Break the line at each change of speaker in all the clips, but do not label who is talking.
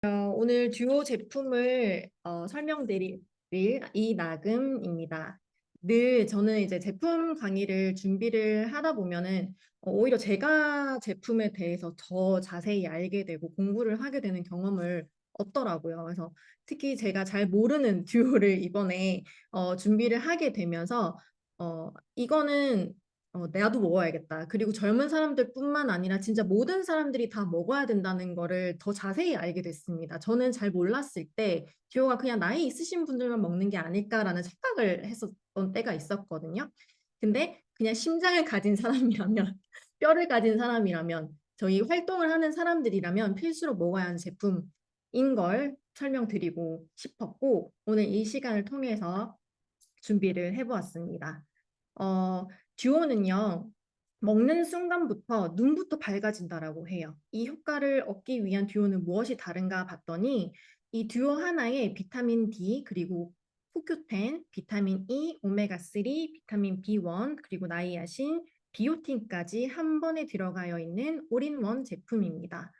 오늘 듀오 제품을 설명드릴 이나금입니다. 늘 저는 이제 제품 강의를 준비를 하다 보면은 오히려 제가 제품에 대해서 더 자세히 알게 되고 공부를 하게 되는 경험을 얻더라고요. 그래서 특히 제가 잘 모르는 듀오를 이번에 준비를 하게 되면서 이거는 나도 먹어야겠다. 그리고 젊은 사람들뿐만 아니라 진짜 모든 사람들이 다 먹어야 된다는 거를 더 자세히 알게 됐습니다. 저는 잘 몰랐을 때 듀오가 그냥 나이 있으신 분들만 먹는 게 아닐까라는 착각을 했었던 때가 있었거든요. 근데 그냥 심장을 가진 사람이라면, 뼈를 가진 사람이라면, 저희 활동을 하는 사람들이라면 필수로 먹어야 하는 제품인 걸 설명드리고 싶었고, 오늘 이 시간을 통해서 준비를 해보았습니다. 어, 듀오는요, 먹는 순간부터 눈부터 밝아진다라고 해요. 이 효과를 얻기 위한 듀오는 무엇이 다른가 봤더니 이 듀오 하나에 비타민 D 그리고 코큐텐, 비타민 E, 오메가3, 비타민 B1 그리고 나이아신, 비오틴까지 한 번에 들어가여 있는 올인원 제품입니다.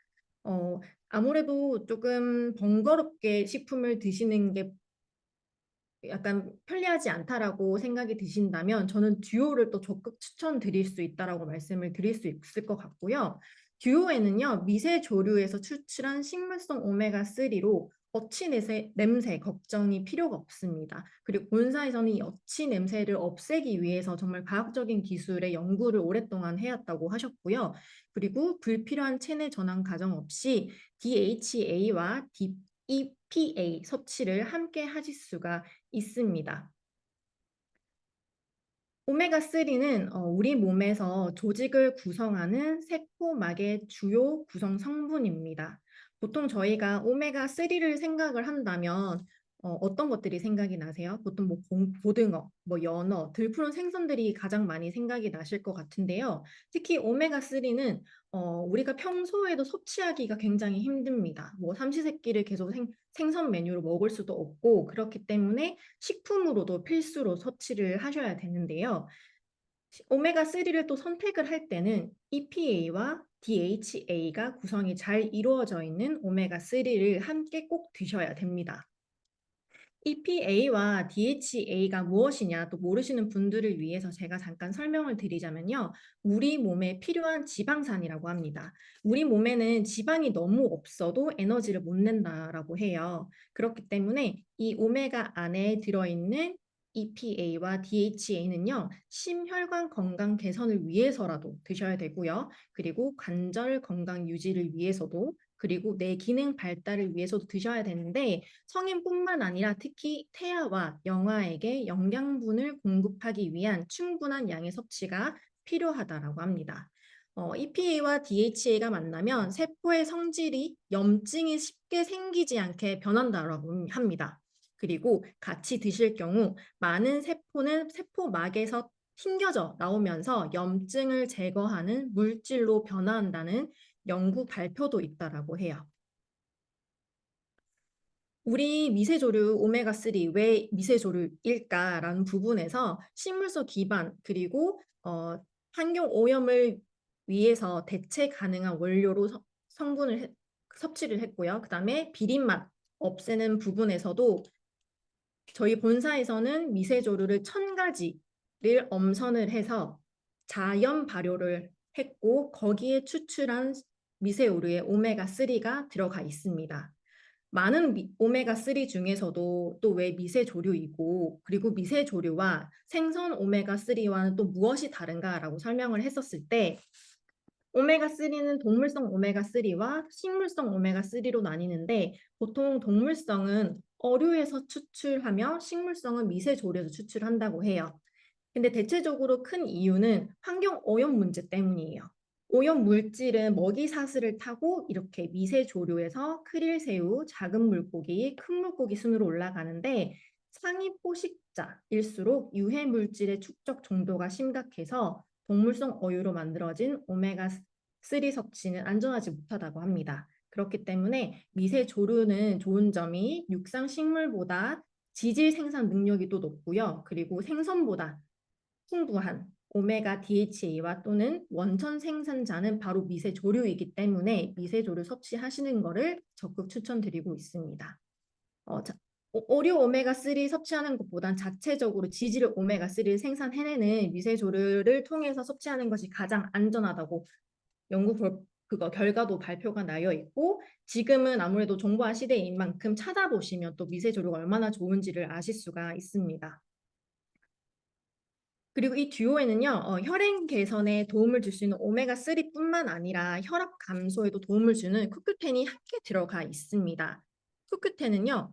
어, 아무래도 조금 번거롭게 식품을 드시는 게 약간 편리하지 않다라고 생각이 드신다면 저는 듀오를 또 적극 추천드릴 수 있다라고 말씀을 드릴 수 있을 것 같고요. 듀오에는요, 미세 조류에서 추출한 식물성 오메가3로 어치 냄새 걱정이 필요가 없습니다. 그리고 본사에서는 이 어치 냄새를 없애기 위해서 정말 과학적인 기술의 연구를 오랫동안 해왔다고 하셨고요. 그리고 불필요한 체내 전환 과정 없이 DHA와 EPA 섭취를 함께 하실 수가 있습니다. 오메가3는 우리 몸에서 조직을 구성하는 세포막의 주요 구성 성분입니다. 보통 저희가 오메가3를 생각을 한다면 어떤 것들이 생각이 나세요? 보통 뭐 고등어, 뭐 연어, 들푸른 생선들이 가장 많이 생각이 나실 것 같은데요. 특히 오메가3는 우리가 평소에도 섭취하기가 굉장히 힘듭니다. 뭐 삼시세끼를 계속 생선 메뉴로 먹을 수도 없고 그렇기 때문에 식품으로도 필수로 섭취를 하셔야 되는데요. 오메가3를 또 선택을 할 때는 EPA와 DHA가 구성이 잘 이루어져 있는 오메가3를 함께 꼭 드셔야 됩니다. EPA와 DHA가 무엇이냐 또 모르시는 분들을 위해서 제가 잠깐 설명을 드리자면요. 우리 몸에 필요한 지방산이라고 합니다. 우리 몸에는 지방이 너무 없어도 에너지를 못 낸다라고 해요. 그렇기 때문에 이 오메가 안에 들어있는 EPA와 DHA는요, 심혈관 건강 개선을 위해서라도 드셔야 되고요. 그리고 관절 건강 유지를 위해서도 그리고 뇌 기능 발달을 위해서도 드셔야 되는데 성인뿐만 아니라 특히 태아와 영아에게 영양분을 공급하기 위한 충분한 양의 섭취가 필요하다라고 합니다. EPA와 DHA가 만나면 세포의 성질이 염증이 쉽게 생기지 않게 변한다라고 합니다. 그리고 같이 드실 경우 많은 세포는 세포막에서 튕겨져 나오면서 염증을 제거하는 물질로 변화한다는 연구 발표도 있다라고 해요. 우리 미세조류 오메가3 왜 미세조류일까라는 부분에서 식물성 기반 그리고 환경 오염을 위해서 대체 가능한 원료로 성분을 섭취를 했고요. 그다음에 비린맛 없애는 부분에서도 저희 본사에서는 미세조류를 1000가지를 엄선을 해서 자연 발효를 했고 거기에 추출한 미세오류의 오메가3가 들어가 있습니다. 많은 오메가3 중에서도 또 왜 미세조류이고 그리고 미세조류와 생선 오메가3와는 또 무엇이 다른가라고 설명을 했었을 때 오메가3는 동물성 오메가3와 식물성 오메가3로 나뉘는데 보통 동물성은 어류에서 추출하며 식물성은 미세조류에서 추출한다고 해요. 근데 대체적으로 큰 이유는 환경 오염 문제 때문이에요. 오염 물질은 먹이 사슬을 타고 이렇게 미세 조류에서 크릴새우, 작은 물고기, 큰 물고기 순으로 올라가는데 상위 포식자일수록 유해 물질의 축적 정도가 심각해서 동물성 어유로 만들어진 오메가3 섭취는 안전하지 못하다고 합니다. 그렇기 때문에 미세 조류는 좋은 점이 육상 식물보다 지질 생산 능력이 또 높고요. 그리고 생선보다 풍부한 오메가 DHA와 또는 원천 생산자는 바로 미세조류이기 때문에 미세조류 섭취하시는 것을 적극 추천드리고 있습니다. 자, 오류 오메가3 섭취하는 것보단 자체적으로 지질 오메가3를 생산해내는 미세조류를 통해서 섭취하는 것이 가장 안전하다고 그거 결과도 발표가 나여 있고 지금은 아무래도 정보화 시대인 만큼 찾아보시면 또 미세조류가 얼마나 좋은지를 아실 수가 있습니다. 그리고 이 듀오에는요, 혈행 개선에 도움을 줄 수 있는 오메가3뿐만 아니라 혈압 감소에도 도움을 주는 쿠큐텐이 함께 들어가 있습니다. 쿠큐텐은요,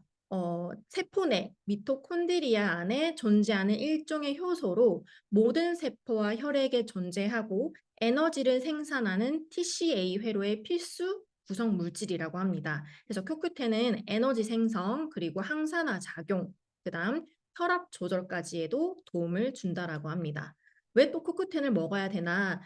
세포 내 미토콘드리아 안에 존재하는 일종의 효소로 모든 세포와 혈액에 존재하고 에너지를 생산하는 TCA 회로의 필수 구성 물질이라고 합니다. 그래서 쿠큐텐은 에너지 생성 그리고 항산화 작용, 그다음 혈압 조절까지에도 도움을 준다라고 합니다. 왜 또 코큐텐을 먹어야 되나?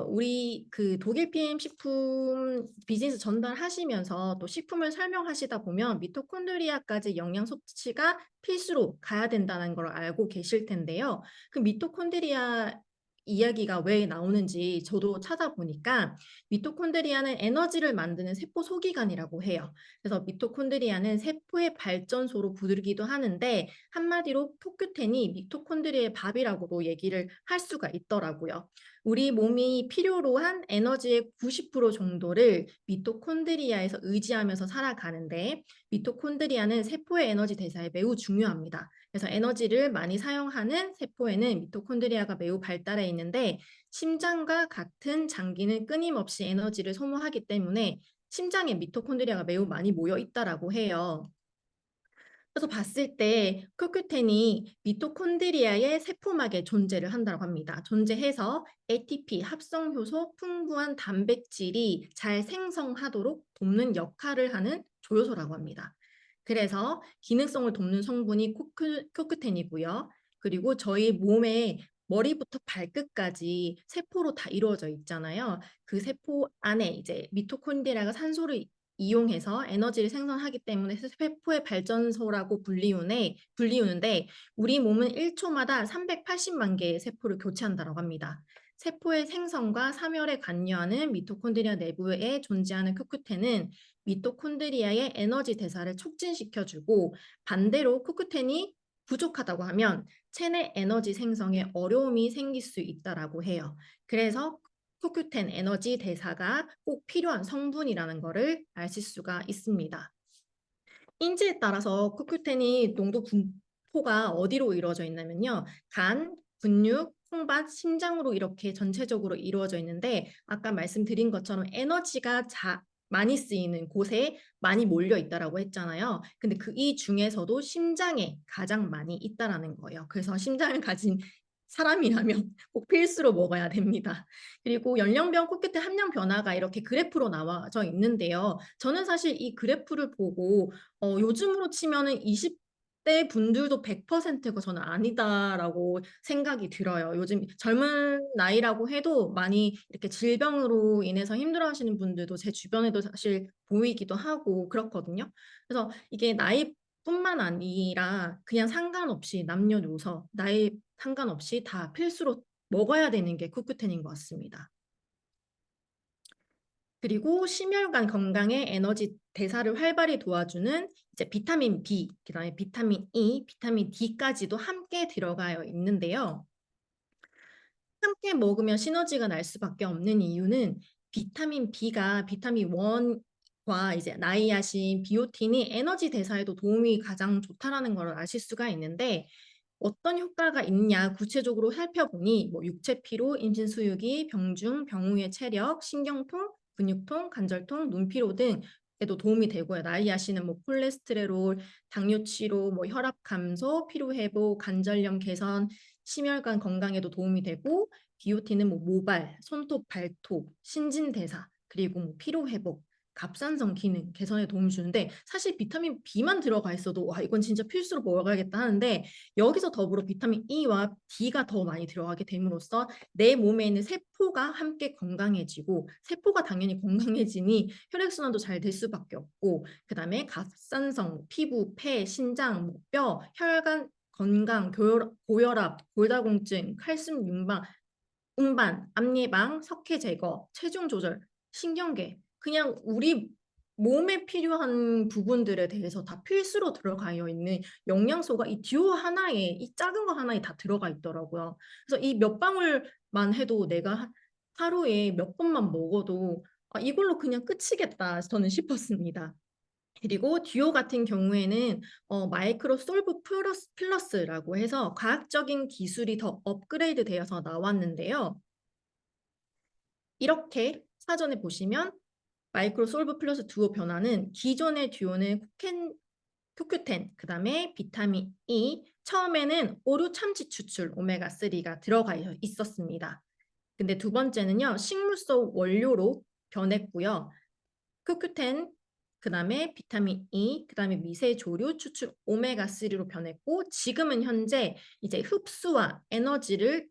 우리 그 독일PM 식품 비즈니스 전달하시면서 또 식품을 설명하시다 보면 미토콘드리아까지 영양 섭취가 필수로 가야 된다는 걸 알고 계실 텐데요. 그 미토콘드리아 이야기가 왜 나오는지 저도 찾아보니까 미토콘드리아는 에너지를 만드는 세포 소기관이라고 해요. 그래서 미토콘드리아는 세포의 발전소로 부르기도 하는데 한마디로 토큐텐이 미토콘드리아의 밥이라고도 얘기를 할 수가 있더라고요. 우리 몸이 필요로 한 에너지의 90% 정도를 미토콘드리아에서 의지하면서 살아가는데 미토콘드리아는 세포의 에너지 대사에 매우 중요합니다. 그래서 에너지를 많이 사용하는 세포에는 미토콘드리아가 매우 발달해 있는데 심장과 같은 장기는 끊임없이 에너지를 소모하기 때문에 심장에 미토콘드리아가 매우 많이 모여 있다라고 해요. 그래서 봤을 때 CoQ10이 미토콘드리아의 세포막에 존재를 한다고 합니다. 존재해서 ATP 합성 효소 풍부한 단백질이 잘 생성하도록 돕는 역할을 하는 조효소라고 합니다. 그래서 기능성을 돕는 성분이 CoQ10이고요. 그리고 저희 몸에 머리부터 발끝까지 세포로 다 이루어져 있잖아요. 그 세포 안에 이제 미토콘드리아가 산소를 이용해서 에너지를 생성하기 때문에 세포의 발전소라고 불리우는데 우리 몸은 1초마다 380만 개의 세포를 교체한다고 합니다. 세포의 생성과 사멸에 관여하는 미토콘드리아 내부에 존재하는 코큐텐은 미토콘드리아의 에너지 대사를 촉진시켜주고 반대로 코큐텐이 부족하다고 하면 체내 에너지 생성에 어려움이 생길 수 있다라고 해요. 그래서 코큐텐 에너지 대사가 꼭 필요한 성분이라는 것을 아실 수가 있습니다. 인지에 따라서 코큐텐이 농도 분포가 어디로 이루어져 있냐면요. 간, 근육, 홍반, 심장으로 이렇게 전체적으로 이루어져 있는데 아까 말씀드린 것처럼 에너지가 많이 쓰이는 곳에 많이 몰려 있다라고 했잖아요. 근데 그 이 중에서도 심장에 가장 많이 있다라는 거예요. 그래서 심장을 가진 사람이라면 꼭 필수로 먹어야 됩니다. 그리고 연령별 코끼리 함량 변화가 이렇게 그래프로 나와져 있는데요. 저는 사실 이 그래프를 보고 요즘으로 치면은 20대 분들도 100%가 저는 아니다라고 생각이 들어요. 요즘 젊은 나이라고 해도 많이 이렇게 질병으로 인해서 힘들어하시는 분들도 제 주변에도 사실 보이기도 하고 그렇거든요. 그래서 이게 나이뿐만 아니라 그냥 상관없이 남녀노소 나이 상관없이 다 필수로 먹어야 되는 게 쿠큐텐인 것 같습니다. 그리고 심혈관 건강에 에너지 대사를 활발히 도와주는 이제 비타민 B, 그다음에 비타민 E, 비타민 D까지도 함께 들어가 있는데요. 함께 먹으면 시너지가 날 수밖에 없는 이유는 비타민 B가 비타민 1과 이제 나이아신, 비오틴이 에너지 대사에도 도움이 가장 좋다라는 걸 아실 수가 있는데 어떤 효과가 있냐 구체적으로 살펴보니 뭐 육체 피로, 임신 수유기, 병중, 병후의 체력, 신경통, 근육통, 관절통, 눈피로 등에도 도움이 되고요. 나이아신은 뭐 콜레스테롤, 당뇨 치료, 뭐 혈압 감소, 피로 회복, 관절염 개선, 심혈관 건강에도 도움이 되고 비오틴은 뭐 모발, 손톱, 발톱, 신진대사, 그리고 뭐 피로 회복, 갑상선 기능 개선에 도움을 주는데 사실 비타민 B만 들어가 있어도 와 이건 진짜 필수로 먹어야겠다 하는데 여기서 더불어 비타민 E와 D가 더 많이 들어가게 됨으로써 내 몸에 있는 세포가 함께 건강해지고 세포가 당연히 건강해지니 혈액순환도 잘 될 수밖에 없고 그다음에 갑상선, 피부, 폐, 신장, 뼈, 혈관 건강, 고혈압, 골다공증, 칼슘 융방, 운반, 암 예방, 석회 제거, 체중 조절, 신경계. 그냥 우리 몸에 필요한 부분들에 대해서 다 필수로 들어가 있는 영양소가 이 듀오 하나에, 이 작은 거 하나에 다 들어가 있더라고요. 그래서 이 몇 방울만 해도 내가 하루에 몇 번만 먹어도 아, 이걸로 그냥 끝이겠다 저는 싶었습니다. 그리고 듀오 같은 경우에는 마이크로 솔브 플러스라고 해서 과학적인 기술이 더 업그레이드 되어서 나왔는데요. 이렇게 사전에 보시면 마이크로 솔브 플러스 듀오 변화는 기존의 듀오는 코큐텐, 그다음에 비타민 E, 처음에는 오류 참치 추출 오메가3가 들어가 있었습니다. 근데 두 번째는요, 식물성 원료로 변했고요. 코큐텐, 그다음에 비타민 E, 그다음에 미세 조류 추출 오메가3로 변했고, 지금은 현재 이제 흡수와 에너지를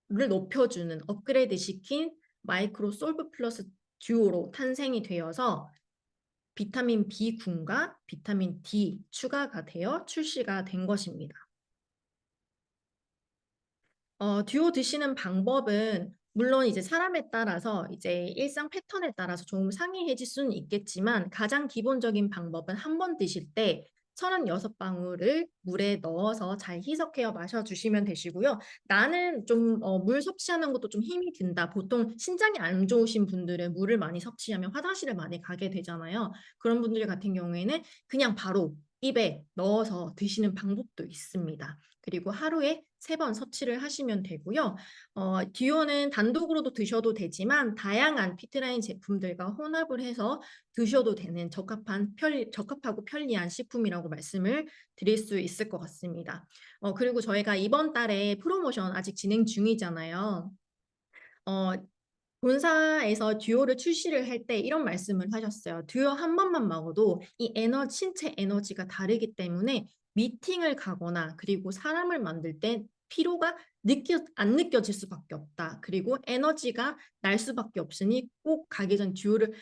높여주는 업그레이드 시킨 마이크로 솔브 플러스 듀오로 탄생이 되어서 비타민 B 군과 비타민 D 추가가 되어 출시가 된 것입니다. 듀오 드시는 방법은 물론 이제 사람에 따라서 이제 일상 패턴에 따라서 조금 상이해질 수는 있겠지만 가장 기본적인 방법은 한 번 드실 때 36방울을 물에 넣어서 잘 희석해서 마셔주시면 되시고요. 나는 좀 물 섭취하는 것도 좀 힘이 든다. 보통 신장이 안 좋으신 분들은 물을 많이 섭취하면 화장실을 많이 가게 되잖아요. 그런 분들 같은 경우에는 그냥 바로 입에 넣어서 드시는 방법도 있습니다. 그리고 하루에 3번 섭취를 하시면 되고요. 듀오는 단독으로도 드셔도 되지만 다양한 피트라인 제품들과 혼합을 해서 드셔도 되는 적합하고 편리한 식품이라고 말씀을 드릴 수 있을 것 같습니다. 그리고 저희가 이번 달에 프로모션 아직 진행 중이잖아요. 어, 본사에서 듀오를 출시를 할 때 이런 말씀을 하셨어요. 듀오 한 번만 먹어도 이 신체 에너지가 다르기 때문에 미팅을 가거나 그리고 사람을 만들 때 피로가 안 느껴질 수밖에 없다. 그리고 에너지가 날 수밖에 없으니 꼭 가기 전 듀오를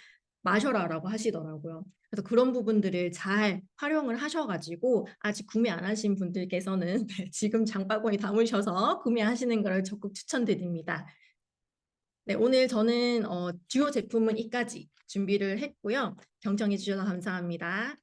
마셔라라고 하시더라고요. 그래서 그런 부분들을 잘 활용을 하셔가지고 아직 구매 안 하신 분들께서는 지금 장바구니 담으셔서 구매하시는 걸 적극 추천드립니다. 네, 오늘 저는 듀오 제품은 이까지 준비를 했고요. 경청해 주셔서 감사합니다.